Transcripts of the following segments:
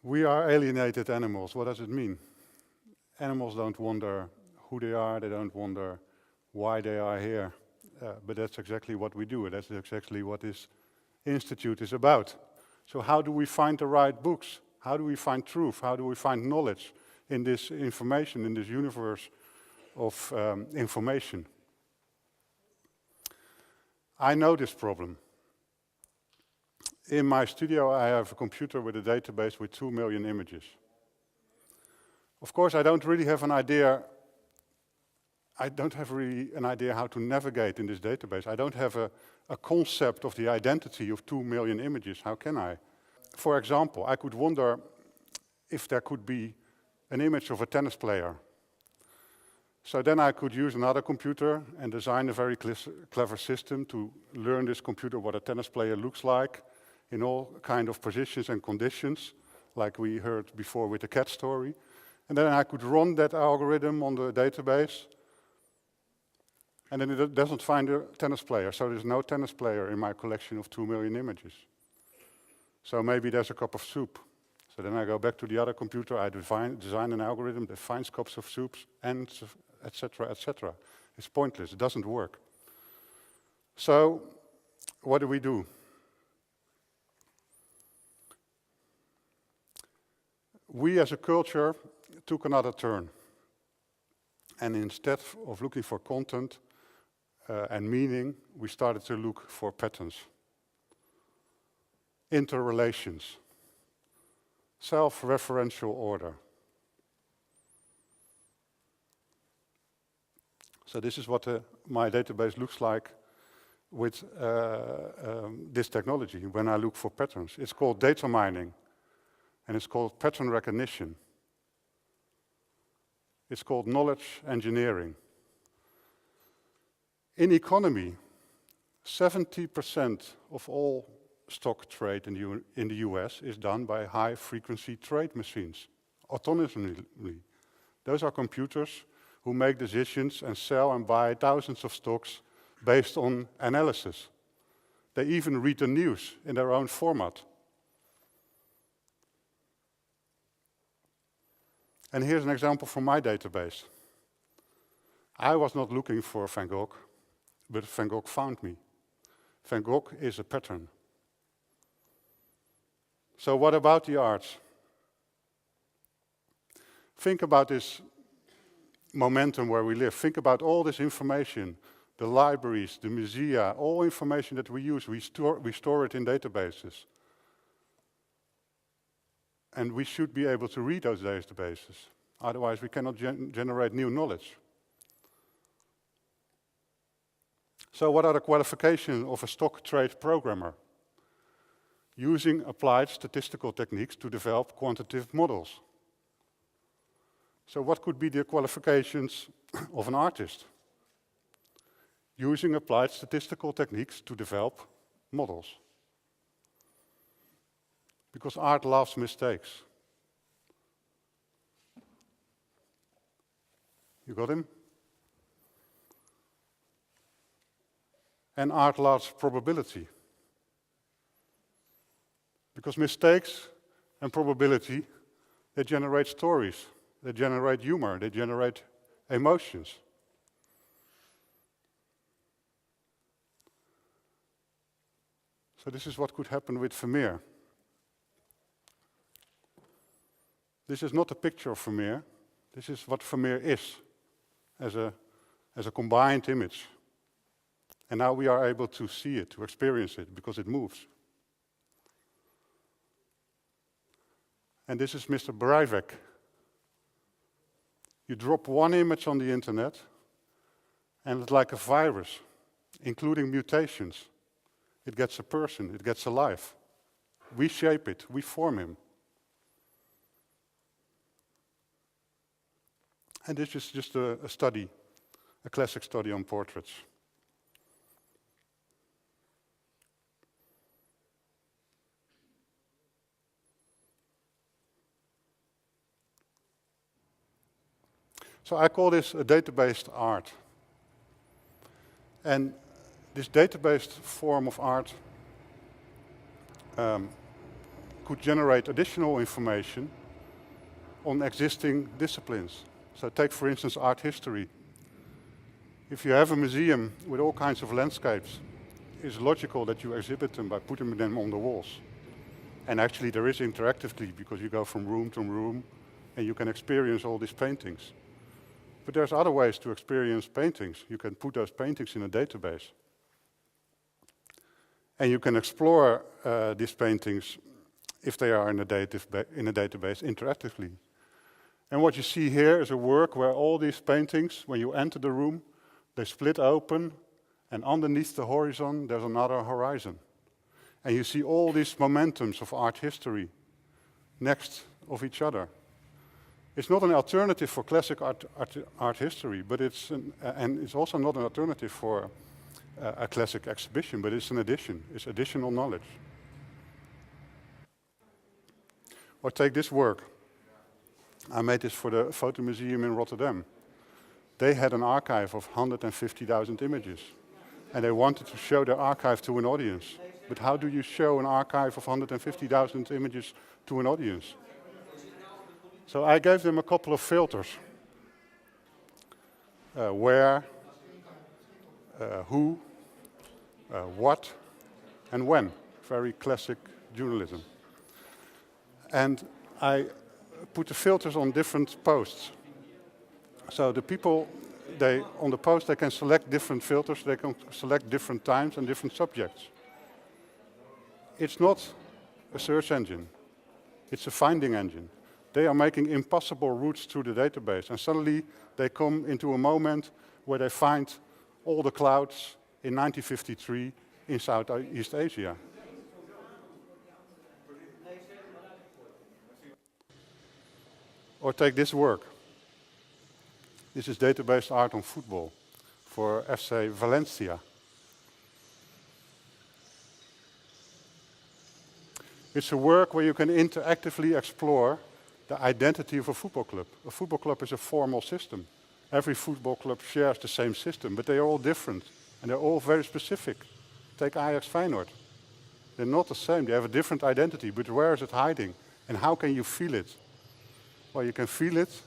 We are alienated animals. What does it mean? Animals don't wonder who they don't wonder why they are here. But that's exactly what we do. That's exactly what this institute is about. So how do we find the right books? How do we find truth? How do we find knowledge in this information, in this universe of information? I know this problem. In my studio, I have a computer with a database with 2 million images. Of course, I don't really have an idea. I don't have really an idea how to navigate in this database. I don't have a concept of the identity of 2 million images. How can I? For example, I could wonder if there could be an image of a tennis player. So then I could use another computer and design a very clever system to learn this computer what a tennis player looks like in all kind of positions and conditions, like we heard before with the cat story. And then I could run that algorithm on the database, and then it doesn't find a tennis player. So there's no tennis player in my collection of 2 million images. So maybe there's a cup of soup. So then I go back to the other computer, I design an algorithm that finds cups of soups, and etc., etc. It's pointless, it doesn't work. So what do? We as a culture took another turn. And instead of looking for content and meaning, we started to look for patterns, interrelations, self-referential order. So this is what my database looks like with this technology when I look for patterns. It's called data mining, and it's called pattern recognition. It's called knowledge engineering. In economy, 70% of all stock trade in the US is done by high-frequency trade machines, autonomously. Those are computers who make decisions and sell and buy thousands of stocks based on analysis. They even read the news in their own format. And here's an example from my database. I was not looking for Van Gogh, but Van Gogh found me. Van Gogh is a pattern. So what about the arts? Think about this momentum where we live. Think about all this information, the libraries, the musea, all information that we use, we store it in databases. And we should be able to read those databases. Otherwise, we cannot generate new knowledge. So what are the qualifications of a stock trade programmer? Using applied statistical techniques to develop quantitative models. So what could be the qualifications of an artist? Using applied statistical techniques to develop models. Because art loves mistakes. You got him? And art loves probability. Because mistakes and probability, they generate stories, they generate humor, they generate emotions. So this is what could happen with Vermeer. This is not a picture of Vermeer. This is what Vermeer is as a combined image. And now we are able to see it, to experience it, because it moves. And this is Mr. Breivik. You drop one image on the internet, and it's like a virus, including mutations. It gets a person, it gets a life. We shape it, we form him. And this is just a study, a classic study on portraits. So I call this a database art. And this database form of art could generate additional information on existing disciplines. So take, for instance, art history. If you have a museum with all kinds of landscapes, it's logical that you exhibit them by putting them on the walls. And actually there is interactively, because you go from room to room and you can experience all these paintings. But there's other ways to experience paintings. You can put those paintings in a database. And you can explore these paintings, if they are in a database, interactively. And what you see here is a work where all these paintings, when you enter the room, they split open, and underneath the horizon, there's another horizon. And you see all these momentums of art history next of each other. It's not an alternative for classic art history, but and it's also not an alternative for a classic exhibition, but it's an addition. It's additional knowledge. Or take this work. I made this for the Photo Museum in Rotterdam. They had an archive of 150,000 images. And they wanted to show their archive to an audience. But how do you show an archive of 150,000 images to an audience? So I gave them a couple of filters. Where, who, what, and when. Very classic journalism. And I put the filters on different posts. So the people, on the post, they can select different filters, they can select different times and different subjects. It's not a search engine, it's a finding engine. They are making impossible routes through the database, and suddenly they come into a moment where they find all the clouds in 1953 in Southeast Asia. Or take this work. This is database art on football for FC Valencia. It's a work where you can interactively explore the identity of a football club. A football club is a formal system. Every football club shares the same system, but they are all different and they're all very specific. Take Ajax Feyenoord. They're not the same, they have a different identity, but where is it hiding? And how can you feel it? Well, you can feel it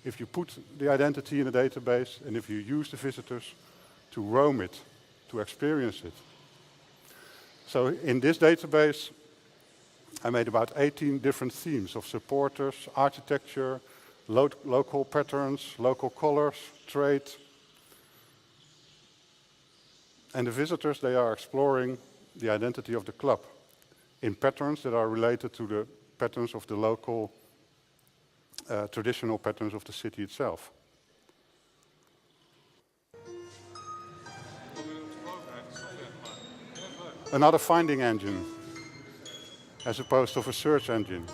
if you put the identity in a database and if you use the visitors to roam it, to experience it. So in this database, I made about 18 different themes of supporters, architecture, local patterns, local colors, trade. And the visitors, they are exploring the identity of the club in patterns that are related to the patterns of the local traditional patterns of the city itself. Another finding engine, as opposed to a search engine.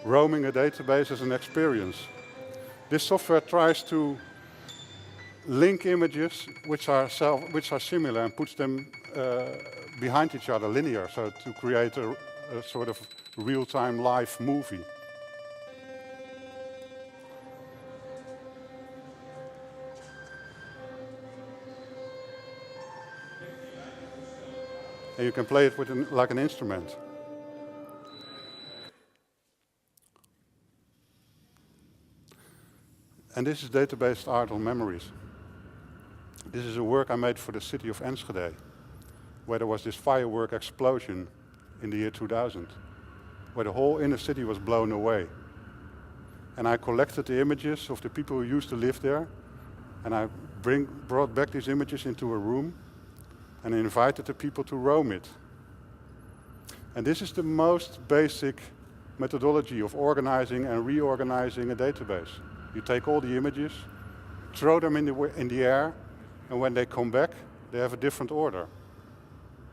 Roaming a database as an experience. This software tries to link images which are similar and puts them behind each other, linear, so to create a sort of real-time live movie. And you can play it with like an instrument. And this is database art on memories. This is a work I made for the city of Enschede, where there was this firework explosion in the year 2000, where the whole inner city was blown away. And I collected the images of the people who used to live there, and I brought back these images into a room, and I invited the people to roam it. And this is the most basic methodology of organizing and reorganizing a database. You take all the images, throw them in the air, and when they come back, they have a different order.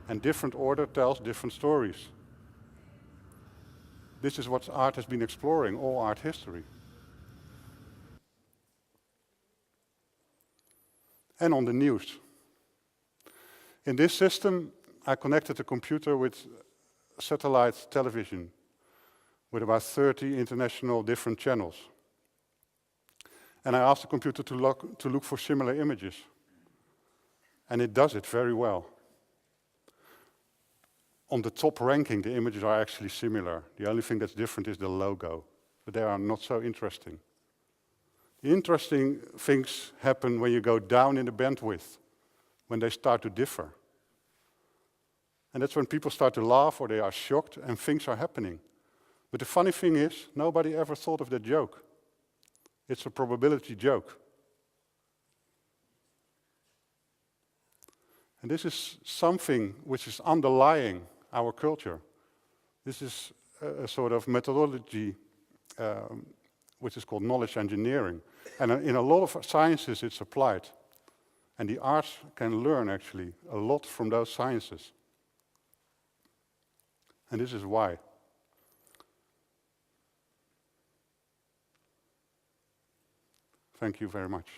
And different order tells different stories. This is what art has been exploring, all art history. And on the news. In this system, I connected the computer with satellite television with about 30 international different channels. And I asked the computer to look for similar images. And it does it very well. On the top ranking, the images are actually similar. The only thing that's different is the logo, but they are not so interesting. The interesting things happen when you go down in the bandwidth, when they start to differ. And that's when people start to laugh or they are shocked and things are happening. But the funny thing is, nobody ever thought of that joke. It's a probability joke. And this is something which is underlying our culture. This is a sort of methodology which is called knowledge engineering. And in a lot of sciences it's applied. And the arts can learn actually a lot from those sciences. And this is why. Thank you very much.